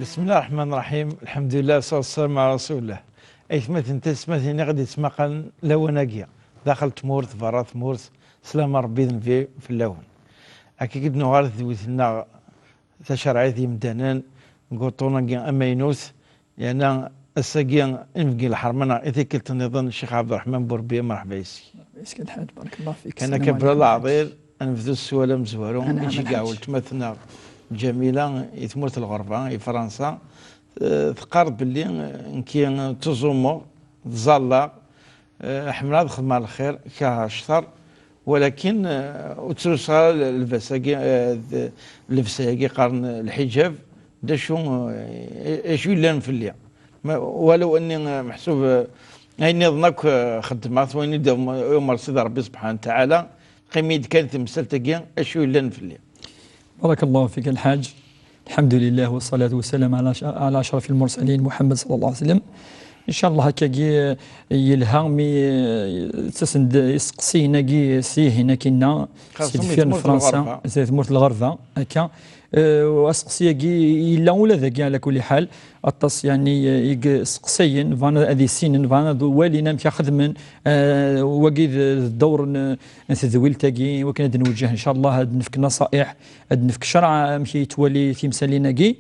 بسم الله الرحمن الرحيم. الحمد لله والصلاة والسلام على رسول الله. أيثمت انت سمعتني غادي تسمقن لوناكيا داخل تمورت برا تمورت سلام ربي في اللون أكيد نغارث ذويتنا تشرعي ذي مدانان قوطونا أمينوس يعني الساقيان انفقي الحرمنا إذا كنت نظن الشيخ عبد الرحمن بوربيه مرحبا يسي. يسكن الحاج بارك الله فيك. كان كبر العظير أنفذوا السوالة مزوارون يجي قاول تمثلنا جميلة يتمرت الغربة فرنسا تقارب باللي كي تزومو تزالا حملات خدمة الخير كاشطر ولكن وتسوسها الفساقي قارن الحجاب دا شو لان في الليل ولو اني محسوب اني ظنك خدمات وين يوم رصيد ربي سبحانه وتعالى قيميد كانت مسلتقي اشو لان في الليل. بارك الله فيك الحاج. الحمد لله والصلاة والسلام على أشرف المرسلين محمد صلى الله عليه وسلم. إن شاء الله هكاكي يلهامي تسند يسقسينا كي سيه هنا كنا سيدفير فرنسا زيت مورت الغرفة هكا واسقسيا كي إلا ولا ذاك على كل حال الطاس يعني يسقسين فانا هذه السنين فانا والينا مشا خدمن وكيد الدور نتذويل تاكي وكنا نوجه إن شاء الله هاد نفك نصائح هاد نفك شرع مشي تولي تمثالنا كي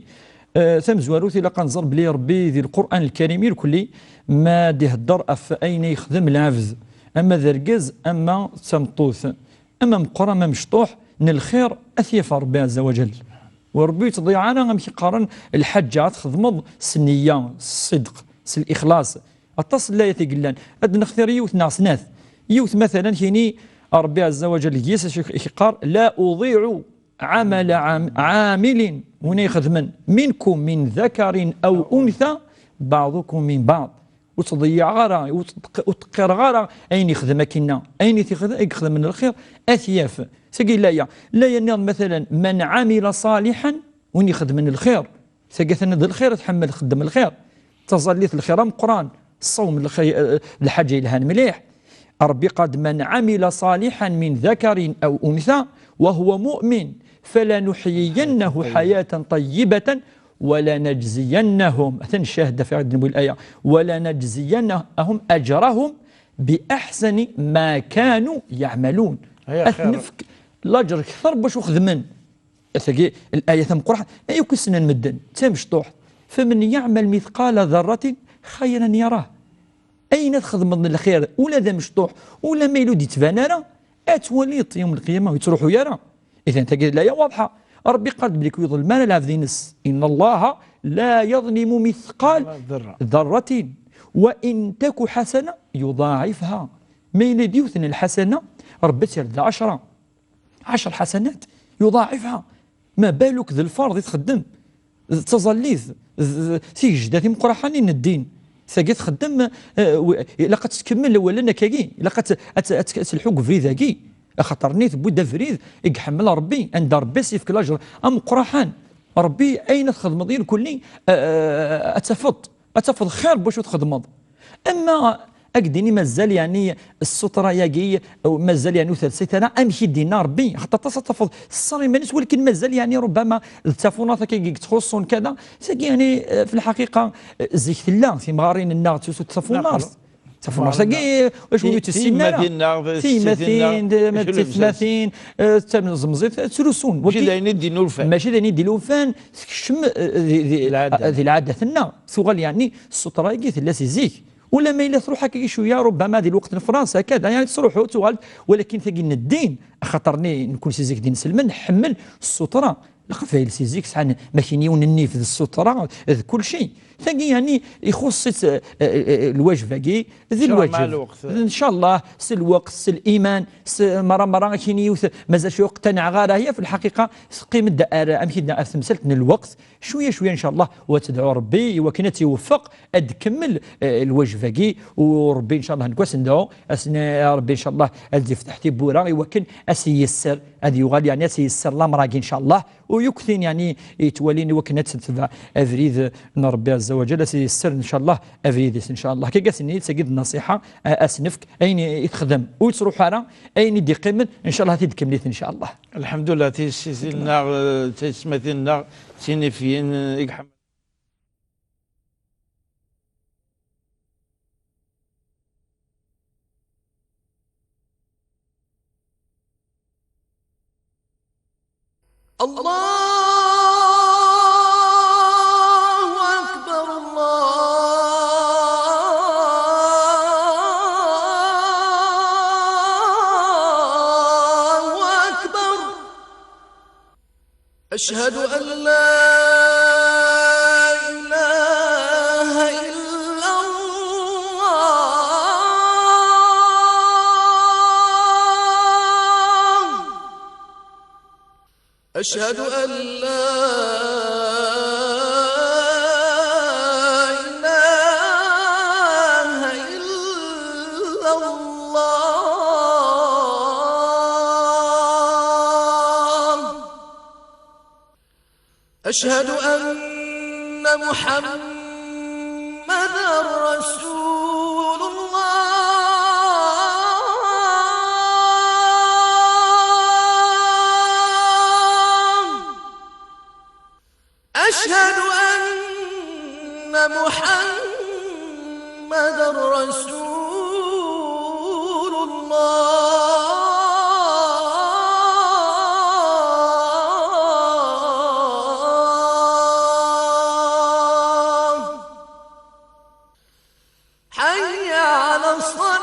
ثم زواروث إلا كنظر بلي ربي ذي القرآن الكريم الكلي ما ديه الدر أف أين يخدم العفز أما ذرقز أما تمطوث أما مقرى ما مشطوح من الخير أثيف ربي عز وجل وربي تضيعنا غمشي قارن الحجات خدمض سنية الصدق الإخلاص التصل لا يتقلان أد نختار يوث ناس يوث مثلا هني ربي عز وجل يسش يقار لا أضيع عمل عامل هنا يخدمن منكم من ذكر أو أنثى بعضكم من بعض وتضيع غارة وتقر غارة أين يخدم كنا أين يخدم من الخير أثياف سقي لا ينال مثلا من عمل صالحا وين يخدم من الخير سقيثنا ذي الخير تحمل خدم الخير تظليت الخير قرآن الصوم الحج الهان مليح ربي قد من عمل صالحا من ذكر أو أنثى وهو مؤمن فلنحيينه حياة طيبة ولنجزينهم أثن الشاهد في عدن الآية ولنجزينهم أجرهم بأحسن ما كانوا يعملون أثنفك الأجر كثر باش وخدمن أثقي الآية ثم قرآن أيو كسنا مدن تمشطوح فمن يعمل مثقال ذرة خيرا يراه أين تخدم من الخير ولا ذا مشطوح ولا ميلو دي تفانارا أتوليط يوم القيامة ويتروحوا يرى إذا تجد الآية واضحة ربي قد بلك يظلم ما لا ذينس إن الله لا يظلم مثقال ذرة وإن تك حسنة يضاعفها ميل ديوثن الحسنة ربي ترد 10 حسنات يضاعفها ما بالك ذي الفرض يتخدم تظليث سيجدات مقرحانين الدين ثقيت خدم لقد تكمل ولا كاكي لقد تلحق فريد كي خاطرني بودا فريد يحمل ربي عند ربي سيفك الاجر ام قرحان ربي اين تخدم ديال كلي اتفض خير باش تخدم اما اكديني مازال يعني الستره ياكي او مازال يعني ثلاث انا امشي دينا ربي حتى تصفض الصري مانيس ولكن مازال يعني ربما التلفونات كي تخصون كذا يعني في الحقيقه زيك الله في مغارين النار تلفونات تفهم ساقي واش وليت السنه تيماثين تمن زمزيت تلوسون ماشي داين يدينو الفان ماشي داين يدينو الفان تكشم ذي العاده ثنا ثقل يعني السطره كي لا سيزيك ولا ما الا تروح هكا شويه ربما ذي الوقت في فرنسا كذا يعني تروحوا تغال ولكن ثقي الدين خاطرني نكون سيزيك دين سلمان نحمل السطره لقد فايل سيزيك سعان ماشي وننيف السطره كل شيء ثاني يعني يخص الواجب كي ذي الواجب ان شاء الله سي الوقت سي الايمان مرة كاين مازال شي يقتنع غير هي في الحقيقه قيمه الدائره امشي تمثلت الوقت شويه ان شاء الله وتدعو ربي وكنا تيوفق اد كمل الواجب كي وربي ان شاء الله نكواس ندعو اسنا ربي ان شاء الله ادي فتحتي بورا وكن اسيسر ادي يغال يعني اسيسر الامر ان شاء الله ويكثن يعني يتوليني وكنا تتبع افريد ربي عز وجل سيسر ان شاء الله افريديس ان شاء الله كي قاسني تسقيد النصيحه اسنفك اين يتخدم ويتروح على اين يدي قيمن ان شاء الله تدكمليت ان شاء الله. الحمد لله تيسينا تسمثنا سينفيين الله أكبر الله أكبر أشهد أن لا إله إلا الله أشهد أن لا إله إلا الله أشهد أن محمدا رسول الله أشهد أن محمدا رسول الله حي على الصلاة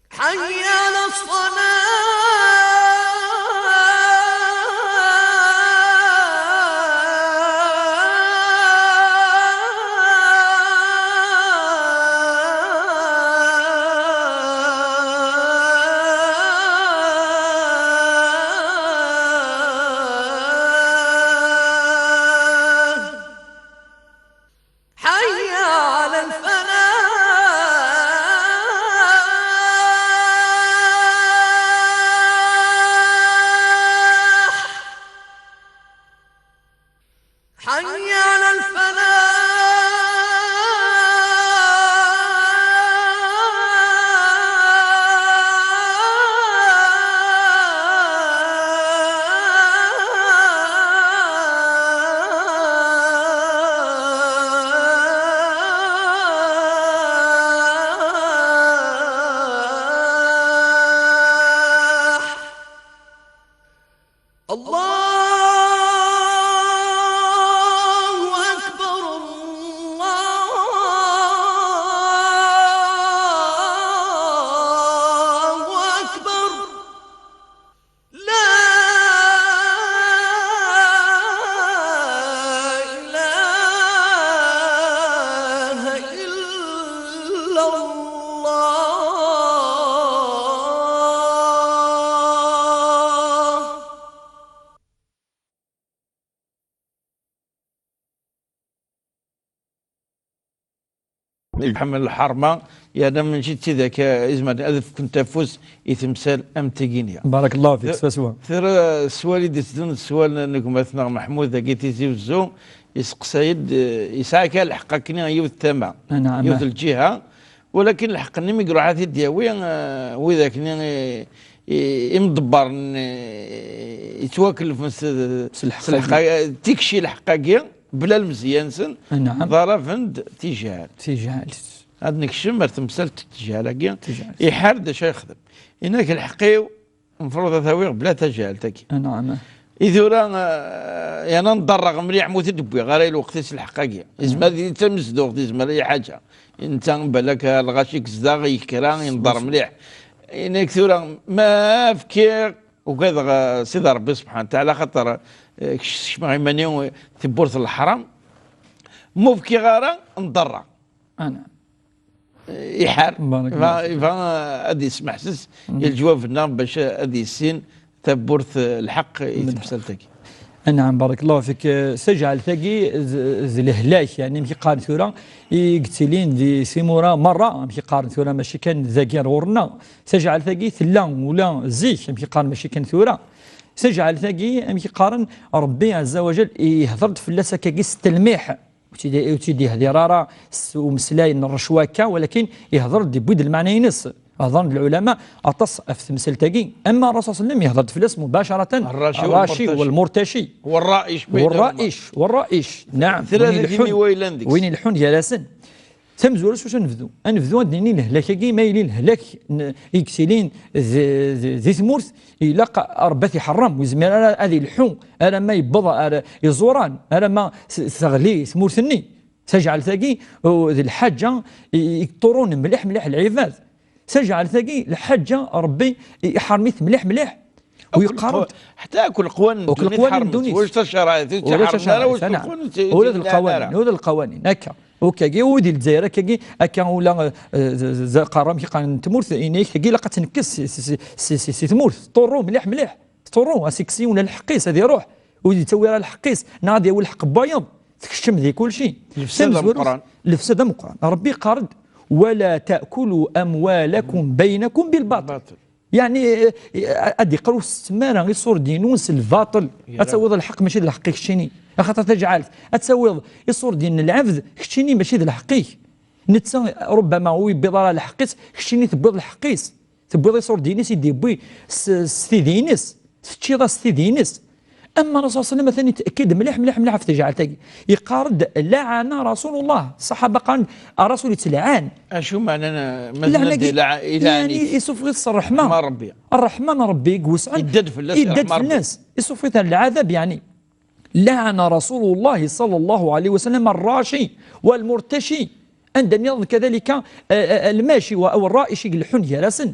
حي على الصلاة حي على الفلاح حي على الفلاح الله أكبر الله أكبر لا إله إلا الله محمد الحرمة يا دام من جيت ذاك إزمان أذف كنت أفوز يتمثال أم تجينيا بارك الله فيك سوا ثرى السؤال دون السؤال نكم أثناء محمود ذاك تيزي وزو يسقسايد يسعى كالحق كنا يوث الثمن نعم يوث الجهة ولكن الحق نمي قرعات الدياوية وإذا كنا يمدبر يتواكل في الحقائق تكشي الحقائق بلا المزيانسن نعم ظرف عند تجاه تجعل هاد نكشم بر تمثال تجاه يحارد اش يخدم هناك الحقيو المفروض ثاويغ بلا تجاهل تاكي نعم إذا راه يعني نضرغ مليح موت دبي غير الوقت الحقيقية إزما ذي تمزدوغ إزما أي حاجة أنت بالك الغاشيك زداغ يكرا ينضر مليح إنك ثورة ما فكير وكذا سيدي ربي سبحانه وتعالى خاطر كشما غيمانيو تبورث الحرام مو فكي غارة نضرغ أنا يحار بارك الله فهادي يسمح سس الجواب في النار باش هادي السين تبورث الحق يتمثل نعم بارك الله فيك سجعل ثقي الهلاك يعني مشي قارن ثورة يقتلين دي سيمورا مرة مشي قارن ثورة ماشي كان ذاكير ورنا سجعل ثقي ثلا ولا زيك مشي قارن ماشي كان ثورة سجعل ثقي مشي قارن ربي عز وجل يهضرت في اللاسة كي التلميح وتيدي هذه رارا ومسلاي الرشواكا ولكن يهضر دي بود المعنى ينص أظن العلماء أتص في تمثيل أما الرسول صلى الله عليه وسلم يهضر فلس مباشرة الراشي والمرتشي والرائش نعم وين الحون جلسن تمزول واش نفذو انفذو ديني الهلاك كي مايلين الهلاك يكسلين ذي ثمورث الى ربات يحرم ويزمر هذه الحون انا ما يبضى يزوران انا ما ثغلي ثمورثني تجعل ثقي ذي الحاجه يطرون مليح مليح العباد تجعل ثقي الحاجه ربي يحرميث مليح مليح ويقارب حتى كل قوانين واش تشرعت ولاد القوانين هكا وكاكي ودي الجزائر كاكي هكا ولا قرام كي قان تمورث انيك كاكي لا تنكس سي تمورث طرو مليح مليح طرو سيكسي ولا الحقيس هذه روح ودي تسوي راه الحقيس ناضي والحق بيض تكشم ذي كل شيء الفساد من القران ربي قارد ولا تاكلوا اموالكم بينكم بالباطل يعني ادي قرو السمانه يصور دينونس الباطل اتسوض الحق ماشي الحق كشيني خاطر تجعل اتسوض يصور دين العبد كشيني ماشي الحقيق نتسا ربما هو يبيض الحقيس كشيني تبيض الحقيس تبيض يصور دينيس يدي بي ستي دينيس تشيض ستي دينيس اما الرسول صلى الله عليه وسلم مثلا تاكد مليح مليح مليح في تجعل تاقي يقارد لعن رسول الله الصحابه قال الرسول يتلعن اشو معنى يعني يسوف غير الرحمن ربي الرحمن ربي وسع يدد في الناس يسوف العذاب يعني لعن رسول الله صلى الله عليه وسلم الراشي والمرتشي عندما يظن كذلك الماشي او الرائشي الحن يرسن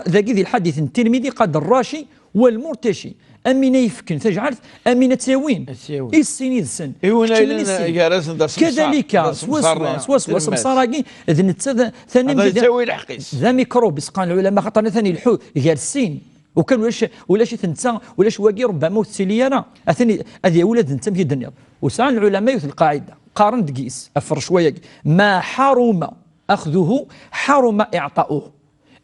ذاكي الحديث الترمذي قد الراشي والمرتشي أمينة يفكن تجعلت أمينة تساوين السنين السن كذلك سوا سمساراكي إذن ثاني تساوي الحقيس ذا ميكروب قال العلماء خاطر ثاني الحو جالسين وكان ولاش تنسى ولاش واقي ربما وتسيليانا اثني هذه ولاد انت في الدنيا وسال العلماء في القاعده قارن دقيس افر شويه ما حرم اخذه حرم اعطاؤه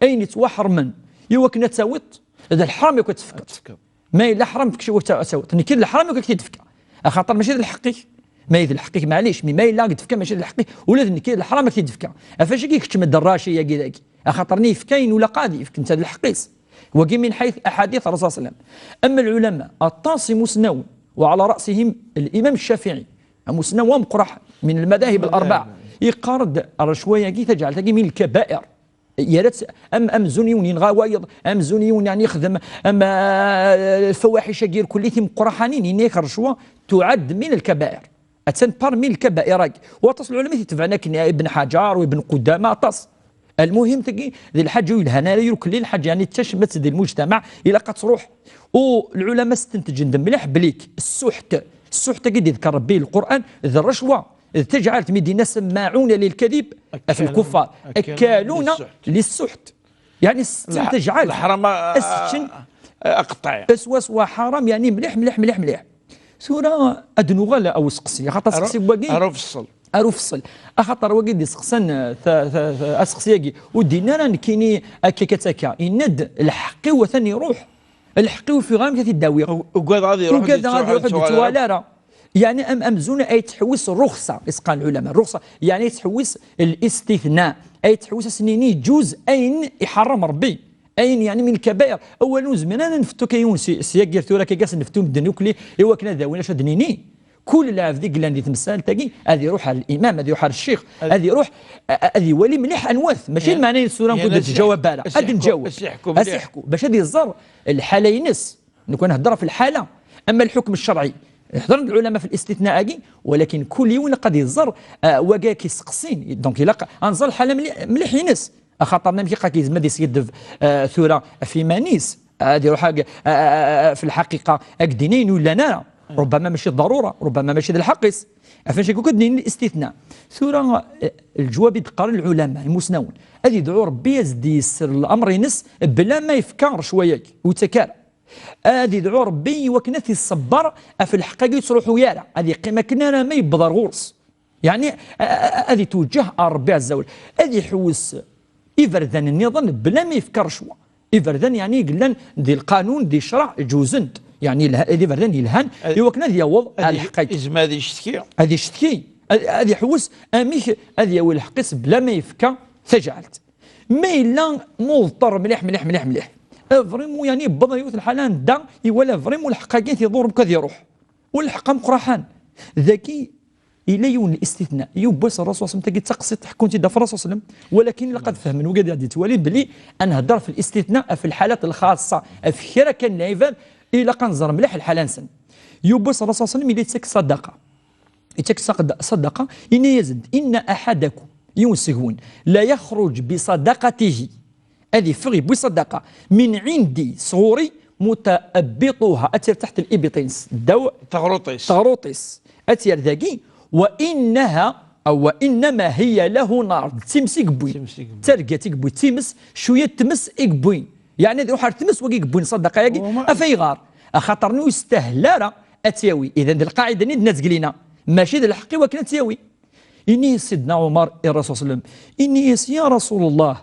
اين توحرمن يوكنا تساوط هذا الحرام يكون تفكر ما الا حرام فيك شو تساوط كي الحرام يكون تفكر خاطر ماشي الحقيقي ما يد الحقيقي معليش ما الا قد تفكر ماشي الحقيقي ولاد كي الحرام كي تفكر فاش كي كتم الدراشي يا كذاك خاطرني فكاين ولا قاضي فك انت الحقيس وقي من حيث أحاديث الرسول صلى الله عليه وسلم. أما العلماء الطاس مسنون وعلى رأسهم الإمام الشافعي مسنون مقرح من المذاهب الأربعة يقارد الرشوية كي تجعل تجي من الكبائر يا ريت ام زنيون ينغاويض ام زنيون يعني يخدم ام الفواحش كير كليتهم قرحانين ينيك الرشوه تعد من الكبائر اتنبر من الكبائر وتصل العلماء يتبعنا ابن حجر وابن قدامه تص المهم تجي ذي الحاجه يلهنا يركل الحاجه يعني تشمت ذي المجتمع الى قد تروح والعلماء استنتج مليح بليك السحت قد يذكر به القران ذي الرشوه تجعل مدينه سماعون للكذب في الكفار اكالون للسحت يعني تجعل الحرام اقطع اسوس وحرام يعني مليح مليح مليح مليح سوره ادنوغا او سقسي خاطر سقسي بواقي أرفصل أخطر وقد يسقسن أسقسياقي ودينا راه كيني كيكاتاكا يند الحقي وثاني يروح الحقي في غامكة الداوية وقاد غادي يروح التوالارة يعني أمزون أي تحوس الرخصة إسقان العلماء الرخصة يعني تحوس الاستثناء أي تحوس سنيني جوز أين يحرم ربي أين يعني من الكبائر أول زمان أنا نفتو كيون سياقير ثورة كيقاس نفتو الدنيوكلي إوا كنا داوينا شدنيني كل العبد ذيك اللي تمثال تاقي هذه يروح على الامام هذه يروح على الشيخ هذه يروح هذه ولي مليح انواث ماشي معناه السوره نقول تجاوب بالها غادي نجاوب اسحكوا باش هذه الزر الحاله ينس نكون نهضر في الحاله اما الحكم الشرعي يحضر العلماء في الاستثناء ولكن كل يوم قد يزر وكا كيسقسين دونك الا انزل الحاله مليح ينس خاطرنا ملي كيزما دي سيد ثوره في مانيس هذه يروح في الحقيقه اكدينين ولا نارا ربما ماشي الضروره ربما ماشي الحقيس عفاش يكون كدني الاستثناء ثورة الجواب يتقارن العلماء المسنون هذه يدعو ربي يزيد يسر الامر ينس بلا ما يفكر شويه ويتكال هذه يدعو ربي وكنات يصبر في الحقيقه يصروح ويالا هذه قيمه كنا ما يبضر غرس يعني هذه توجه ربي عز وجل هذه يحوس يفردن النظام بلا ما يفكر شويه يفردن يعني يقول دي القانون دي شرع جوزنت يعني اللي فردان يلهان يوكنا ديال الحقيقه إزما هذه الشتكي هذه الشتكي هذه حوس اميك هذه هو الحقيس بلا ما يفكى تجعلت ما الا مضطر مليح مليح مليح مليح فريمون يعني بضا يوث الحالان دا ولا فريمون الحق كاين تيضر بكذا يروح والحق مقرحان ذكي إلا يون الاستثناء يوبس الرسول صلى الله عليه وسلم تقصي تحكم تي دافر الرسول صلى الله عليه وسلم ولكن لقد فهمنا وقاعد غادي توالي بلي انا هضر في الاستثناء في الحالات الخاصه في خير كان نايفان الا كنزر مليح الحاله نسن يوبس الرسول صلى الله عليه وسلم اللي تسك صدقه يتك صدقه ان يزد ان احدكم ينسهون لا يخرج بصدقته هذه فغي بصدقه من عندي صغوري متأبطها أتير تحت الإبطينس دو تغروطيس أتير ذاكي وإنها أو وإنما هي له نار تمس إكبوي ترقى تكبوي تمس شوية تمس إكبوي يعني ذي روح تمس وكي إكبوي صدقة ياكي أفيغار أخاطرنو يستهلارا أتياوي إذا ذي القاعدة نيد نتقلينا ماشي ذي الحقي وكنا تياوي إني سيدنا عمر الرسول صلى الله عليه وسلم إني يا رسول الله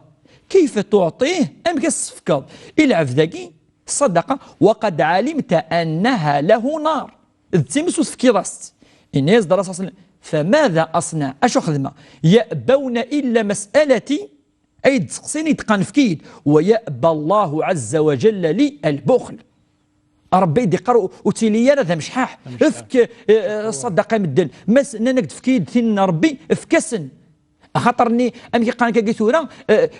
كيف تعطيه أم كالصفقاض إلعب ذاكي الصدقة وقد علمت أنها له نار تمس في راست الناس درس أصلا فماذا أصنع أشو خدمة يأبون إلا مسألتي أي تسقسيني تقنفكيد ويأبى الله عز وجل لي البخل ربي يدي قرأ وتيليانا ذا مشحاح افك الصدقة مدل مس ننقد فكيد ثين ربي افكسن خاطرني ام كيقان كي ثورا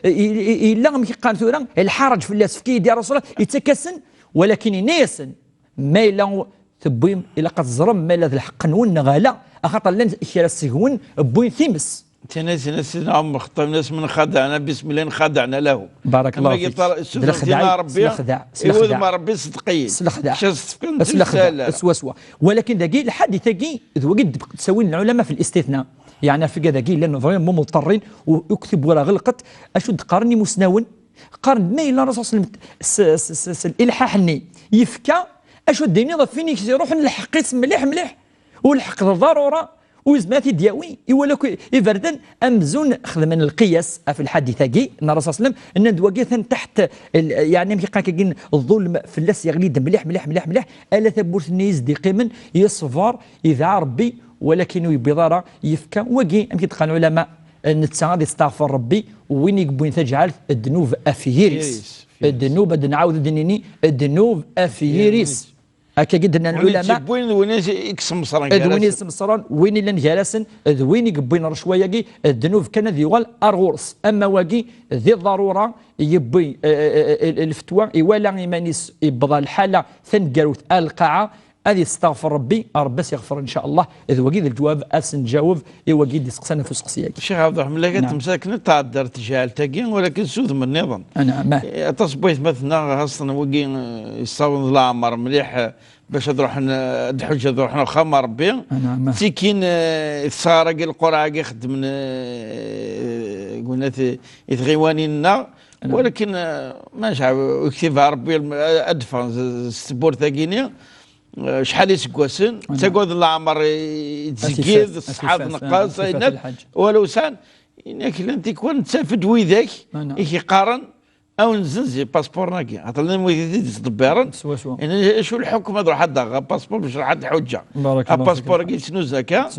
الا ام كيقان ثورا الحرج في الناس فكيد يا رسول الله يتكسن ولكن نيسن ما الا تبويم الا قد زرم ما الا الحق نون غالا خاطر لن كيرا السهون بوين ثيمس تناسي سيدنا عمر خطاب الناس من خدعنا بسم الله خدعنا له بارك الله فيك الخداع ربي يود ما ربي صدقيه الخداع اسوا ولكن ذاكي الحادثه كي وقد تسوي العلماء في الاستثناء يعني في كذا كي لانه فريمون مضطرين ويكتب ولا غلقت اشد قارني مسناون قارن ما الا الرسول صلى الله عليه وسلم الالحاح ني يفكى اشد ديني فيني يروح نلحق مليح مليح والحق ضروره وزماتي دياوي يولك يفردن امزون خدمنا القياس في الحادثه كي الرسول صلى الله عليه وسلم ان دواكيثا تحت يعني كيبقى كاين الظلم في اللاس يغلي مليح مليح مليح مليح الا ثبوت نيز دقيما يصفر اذا ربي ولكن بضاره يفكى وكي يمكن العلماء نتساعد يستغفر ربي وين يقبون تجعل الذنوب افيريس الذنوب نعاود دنيني الذنوب افيريس هكا قدنا العلماء وين يكسم مصران وين يكسم مصران وين اللي نجالسن وين يقبين رشويه كي الذنوب كان ذي ارغورس اما واقي ذي الضروره يبي الفتوى ولا يمانيس يبضى الحاله ثنقروت القاعه هذه استغفر ربي يغفر ان شاء الله اذا وقيد الجواب نجاوب وقيد يسقسنا في سقسياك الشيخ عبد الرحمن لك تمسكنا تعذر تجاه التاقين ولكن سوذ من النظام انا ما تصبيت مثلا اصلا وقي يصاوب العمر مليح باش نروح الحجه نروح نخمر ربي تيكين سارق القرعه يخدم قلنا يتغيوانينا ولكن ما شعب يكتبها ربي ادفع السبور ثاقينيا شحال يسكواسن تقعد العمر يتزكيد الصحاب نقاص ولو سان انك انت كون تسافد ويداك يقارن او نزنزي باسبور كي عطلنا مويدي تدبرن يعني شو الحكم هذا حد باسبور باش حد حجه باسبور كي سنوزاكا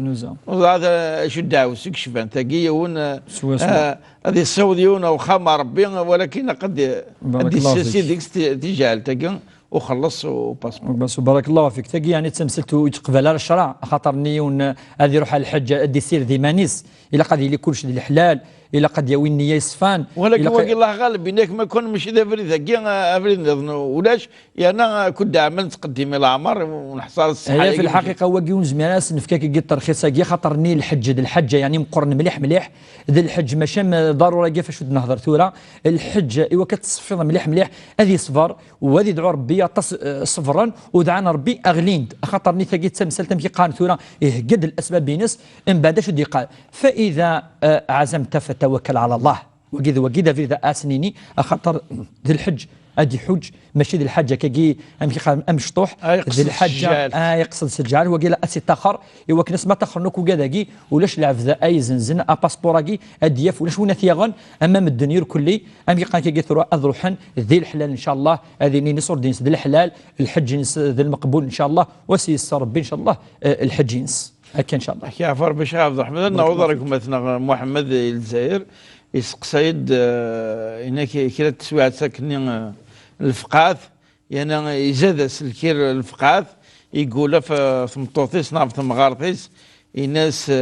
وهذا شو الدعوه سكشف انت كي ون هذه السعوديون وخام ربي ولكن قد سيديك تجال تاكي وخلص وباسبور بس بارك الله فيك تاقي يعني تمثلت يتقبل على الشرع خاطرني هذه يروح على الحجه ادي سير ذي مانيس الى قد يلي كلشي ديال الحلال الى قد يوي النيه يصفان ولكن وقال الله غالب انك ما كون ماشي ذا فريد ذاكي افريد ولاش انا كنت عمل تقدم العمر ونحصل الصحه هي في الحقيقه هو كيون زميراس نفكاك كي الترخيص كي خاطرني الحج ذي الحجه يعني مقرن مليح مليح ذي الحج ماشي ضروري كيف فاش نهضر ثوره الحج ايوا كتصفيض مليح مليح هذه صفر وهذه دعوا ربي صفرا ودعانا ربي اغليند خاطرني ثاقي تمثل تمكي قان ثوره يهقد الاسباب بينس من بعد شو قال فاذا عزمت فتوكل على الله وكذا في ذا اسنيني خاطر ذي الحج ادي حج ماشي ذي الحجه كي امشطوح ذي الحجه يقصد سجال وقيل اسي تاخر ايوا كناس ما تاخرنوك كذاكي ولاش العفذا اي زنزن باسبوراكي ادياف ولاش ونا ثيغن امام الدنيا كلي ام كي كي ثرو اذروحن ذي الحلال ان شاء الله هذه نصر دينس ذي الحلال الحج ذي المقبول ان شاء الله وسيسر ربي ان شاء الله الحج هكا ان شاء الله يا فرب الشيخ عبد الرحمن نعوذ بكم مثلا محمد الجزائر يسقسايد هناك كلا تسويعة ساكنين الفقاث يعني يزاد الكير الفقاث يقول في مطوطيس نعم في مغارطيس الناس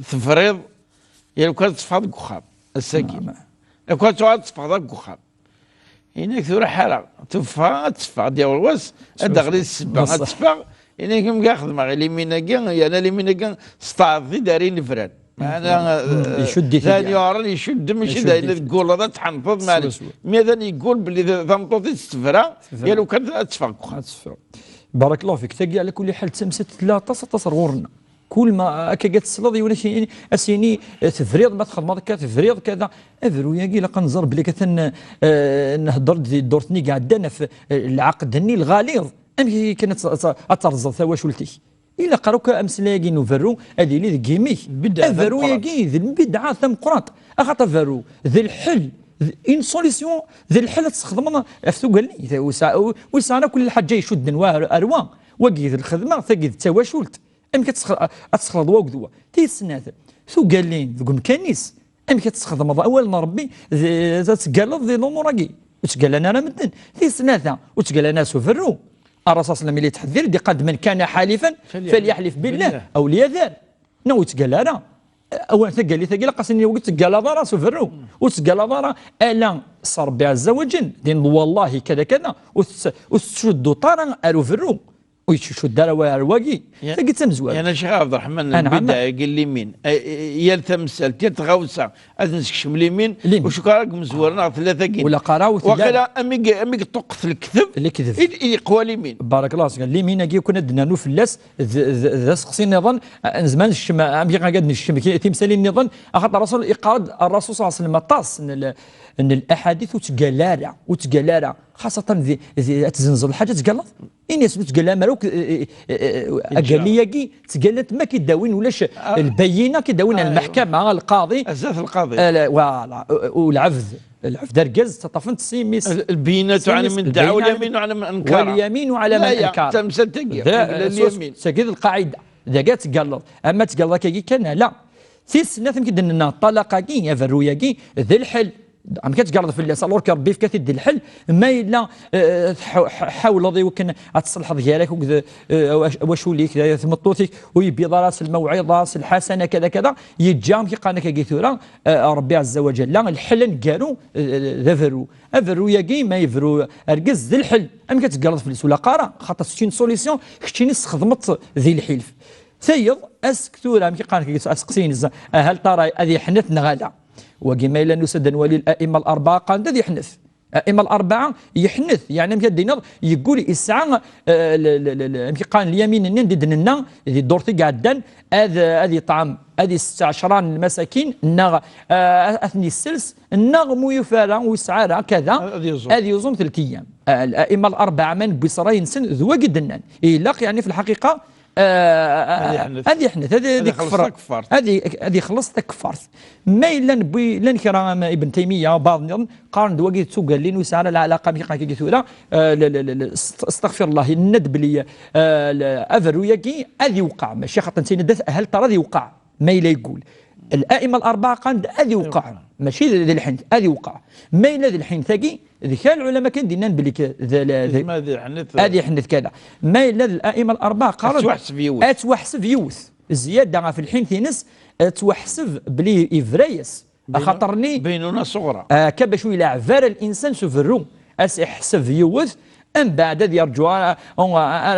ثفريض يعني كانت تصفى ذاك وخاب الساكن لو كانت تعاد تصفى ذاك وخاب هناك ثورة حالة تصفى ديال الواس الدغري السبا تصفى هناك مكاخذ مع لي ميناكا يعني لي ميناكا ستعرضي دارين فران انا يشد ثاني يورا يشد ماشي داير تقول هذا تحنفض معليش ماذا يقول باللي ضمطوطي تستفرا يا لو كانت تصفى بارك الله فيك تلقى على كل حال تمست ثلاثه تصورنا كل ما هكا قالت الصلاة ولا شي اسيني تفريض ما تخدم هذاك تفريض كذا افرو ياكي لا كنزر بلي كثن نهضر دورتني قعدنا في العقد هني الغليظ امي كانت اترزل ثواشولتي الا قروك امس لاقي نفرو هذه اللي كيمي افرو ياكي ذي البدعه ثم قرات اخاطر فرو ذي الحل اون سوليسيون ذي الحل تستخدم افتو قال لي وسانا كل حاجه يشد اروان وكي الخدمه ثقي التواشولت ام كتستخدم وكذوا تيسنات ثو قال لي ذوك مكانيس ام كتستخدم اول ربي تقال ذي الاموراكي وتقال انا راه مدن تيسنات وتقال انا سفرو الرسول صلى الله عليه وسلم يتحذر قد من كان حالفا فليحلف بالله او ليذار نو تقال انا اولا تقال لي ثقيل قاسني وقلت تقال ضرا سفرو وتقال ضرا الا ربي عز وجل دين والله كذا كذا وتشد طارا ارو فرو ويشو الدار واقي تلقى تمزوج انا شيخ عبد الرحمن البدايه قال لي مين يا التمثال تغوصه ازنسكشم اليمين وشو كراك مزورنا ثلاثه كين ولا قراو وقال امي طق في الكذب الكذب يقوى اليمين بارك الله فيك اليمين كي كنا دنا نو فلاس ذا سقسي نظن زمان الشم امي قاعد نشم تمثال النظن اخذ الرسول يقاد الرسول صلى الله عليه وسلم طاس ان الاحاديث وتقالارا خاصه ذي تزنزل الحاجه تقال الناس تقال مالوك قال لي كي تقالت ما كيداوين ولاش البينه كيداوين المحكمه القاضي الزاف القاضي فوالا والعفذ ركز تطفنت سيميس البينه تعاني من الدعوه واليمين على من انكر واليمين على من انكر تمثل تقي اليمين سكيد القاعده ذا قالت تقال اما تقال كي كان لا في السنه يمكن لنا الطلاق كي يا فرويا كي ذي الحل عم كتقرض في اللسان لورك ربي في كثير ديال الحل ما الا حاول ضي وكن تصلح ديالك واش ولي كذا تمطوتك ويبيض راس الموعظه راس الحسنه كذا كذا يجام كي قالك كيثورا ربي عز وجل الحل نقالو ذفرو افرو ياكي ما يفرو اركز ذي الحل ام كتقرض في ولا قاره خاطر شي سوليسيون كشتيني استخدمت ذي الحلف سيد اسكتورا كي قالك اسقسين هل ترى هذه حنتنا غادا وكما إلا نسد ولي الأئمة الأربعة قال ذي يحنث الأئمة الأربعة يحنث يعني يمكن يقول إسعى يمكن قال اليمين النين ددنا ذي دورتي قاعدان هذه طعام هذه 16 المساكين النغ أثني السلس النغ ميفارا وسعارا كذا هذه يزوم 3 أيام الأئمة الأربعة من بصرين سن ذو قدنا إلا يعني في الحقيقة هذه حنث هذه كفرت هذه خلصت كفرت ما الا نبي لا نكرا ابن تيميه بعض قارن دواقي تسوق لين وسعر العلاقه بقى كي ثولا استغفر الله الندب لي افرو ياكي هذه وقع ماشي خاطر ندث هل ترى ذي وقع ما الا يقول الائمه الاربعه قال هذه وقع ماشي ذي الحين هذه وقع ما الا ذي الحين ثقي ذيك العلماء كان دينا بلي هذه حنث كذا ما الا الائمه الاربعه قالوا اتوحسب يوث الزياده في الحين تينس توحسب بلي افريس خاطرني بيننا صغرى كباش يلعب فار الانسان سفرو يحسب يوث ام بعد يرجع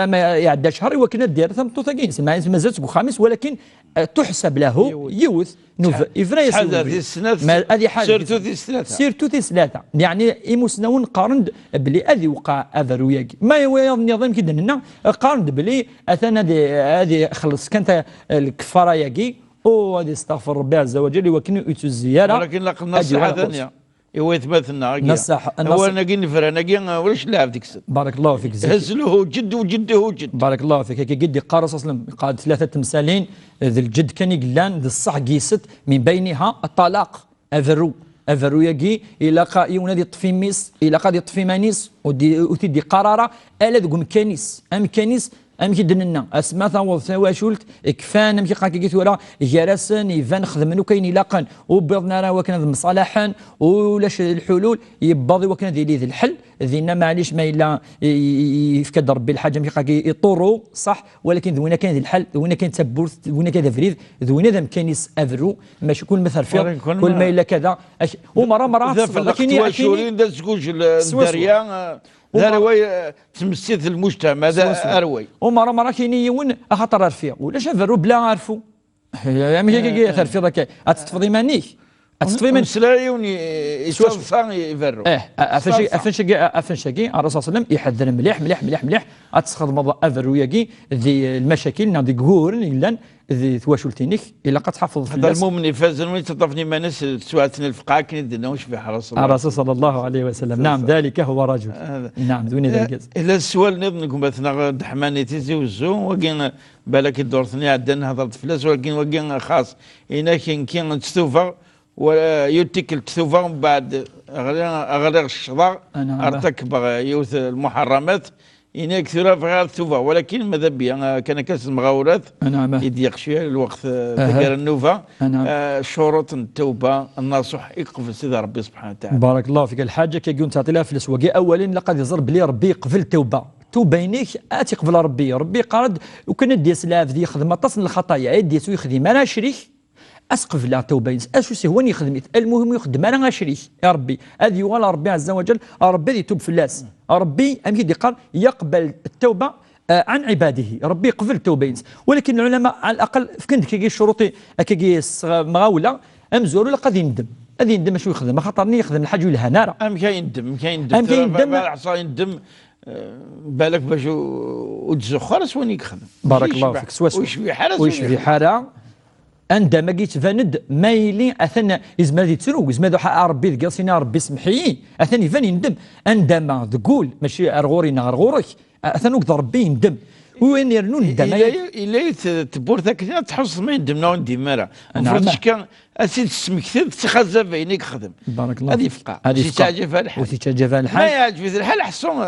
ما يعدى شهر وكنا دير ثم توثقين مازالت خامس ولكن تحسب له يوث افريس هذه السنه هذه حاجه سيرتو ثلاثه يعني مسنون قارند بلي هذه وقع اذرو ياكي ما هو النظام كي درنا قارند بلي اثنا هذه خلص كانت الكفاره ياكي وهذه استغفر ربي عز وجل وكن الزياره ولكن لقنا نصيحه ثانيه هو يثبتنا هو ناقي نفر ناقي ولاش لاعب ديك بارك الله فيك هزلوه جد وجده جد بارك الله فيك كي قد قال الرسول صلى الله عليه وسلم قال 3 تمثالين ذي الجد كان يقلان ذي الصح قيست من بينها الطلاق افرو يجي الى قايون دي طفي ميس الى قاد يطفي مانيس وتدي قراره الا ذوك مكانيس امكي دننا اسما ثاوض ثواشولت كفان امكي قاكي ثورا جرسن يفان خدمن كاين لاقن وبيضنا راه وكان مصالحا ولاش الحلول يباضي وكان ذي ذي الحل ذينا معليش ما الا يفكد ربي الحاجه امكي قاكي يطوروا صح ولكن ذوينا كان ذي الحل ذوينا كان تبورث ذوينا كذا فريد ذوينا ذا مكانيس افرو ماشي كل مثل فيه كل ما الا كذا ومره لكن يعشورين ذا سكوج الدريا ذا رواي تمسيت المجتمع ذا اروي ومره كاين يون خاطر عرفيه ولا شافرو بلا عرفو يعني كي ذاك تتفضي مانيك تتفضي من سلايوني يسوسان يفرو افنشاكي الرسول صلى الله عليه وسلم يحذر مليح تستخدم افرو ياكي ذي المشاكل نادي قهور الا ذي تواشلتينيك الا قد تحفظ في هذا المؤمن يفاز وين تطفني ما ناس سواتني الفقاع كي ندنا واش في الرسول صلى الله عليه وسلم نعم ذلك هو رجل نعم دون ذلك الا السؤال نظنكم مثلا دحماني تيزي وزو وكين بالك دورتني عندنا هضرت فلاس ولكن وكين خاص هنا كاين تستوفى ويتكل تثوفا من بعد أغرق الشضاء ارتكب يوث المحرمات إن كثيرا في الثوفا ولكن ماذا بيا كان كاس المغاورات يضيق شويه الوقت تقرا النوفا شروط التوبه الناصح يقفل سيدي ربي سبحانه وتعالى. بارك الله فيك. الحاجه كيقول تعطي لها في الاسواق اولا لقد يزر بلي ربي يقفل التوبه توبينيك اتي قبل ربي قارد وكان دي سلاف ذي خدمه تصل الخطايا يدي سو يخدم انا شريك اسقف لا توبين اشو سي هو يخدم المهم يخدم انا شريك يا ربي هذه ولا ربي عز وجل ربي يتوب في الناس ربي امكي قال يقبل التوبه عن عباده ربي يقبل التوبين ولكن العلماء على الاقل فكنت كي الشروط كي مغاوله امزور ولا قد يندم هذه يندم شو يخدم خاطرني يخدم الحاج ولا نارا ام كاين يندم عصا يندم بالك باش وتزخر وين يخدم بارك الله فيك وش في حاله عندما يتفاند مايلين اثن ازما ذي تسرو ازما ذو حق ربي ذكاسينا ربي سمحي اثن يفان يندم عندما تقول ماشي ارغورينا ارغورك اثن وقت ربي يندم وين يرنو ندم الا تبورثك تحس ما يندم وندي مرة المفروض كان اسيد السمكثير تخزف بينك خدم بارك الله هذه فقه هذه تعجبها الحال وتعجبها الحال ما يعجب الحال حسون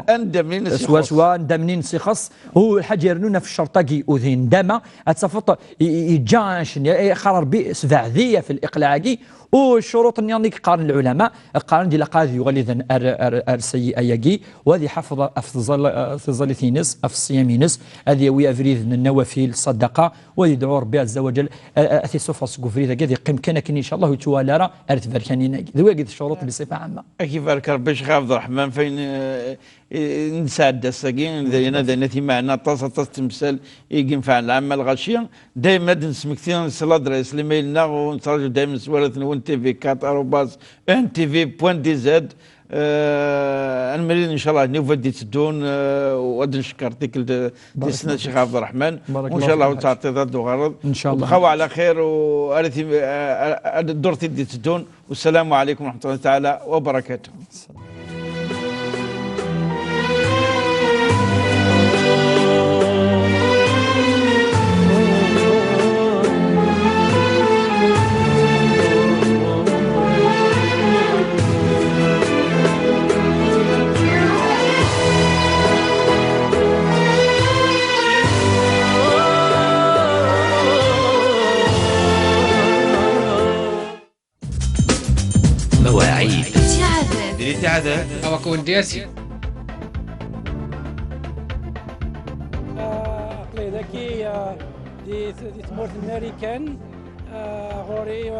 اندمين سوا اندمين سيخص هو الحاج يرنونا في الشرطه وذين دما تصفط يجاش خرر بي سفعذيه في الاقلاعي والشروط اللي قارن العلماء قارن دي لقاضي يغلي السيئه يجي وهذه حفظ افضل ثينس افصيامينس هذه ويا فريد النوافل الصدقه ويدعو ربي عز وجل اثي سوفاس كفريد كذا قيم كان ان شاء الله يتوالى راه ارت بركانين ذوي الشروط بصفه عامه كيف بارك ربي شيخ عبد الرحمن فين نساعد الساقين اذا نثي معنا طاسه تمثال ينفع العمل الغاشيه دائما نسمك كثير صلاه رئيس اللي لنا ونترجو دائما سوالف ون تي في 4 ان تي في بوان دي زد المريض ان شاء الله نوفا دي تدون ودن شكرتك دي سنه الشيخ عبد الرحمن وان شاء الله تعطي ضد وغرض ان شاء الله بخوا على خير وارثي دورتي دي تدون والسلام عليكم ورحمه الله تعالى وبركاته. مواعيد الاتعادات أو كون دياسي عقلي ذكي دي تمورت الامريكان غوري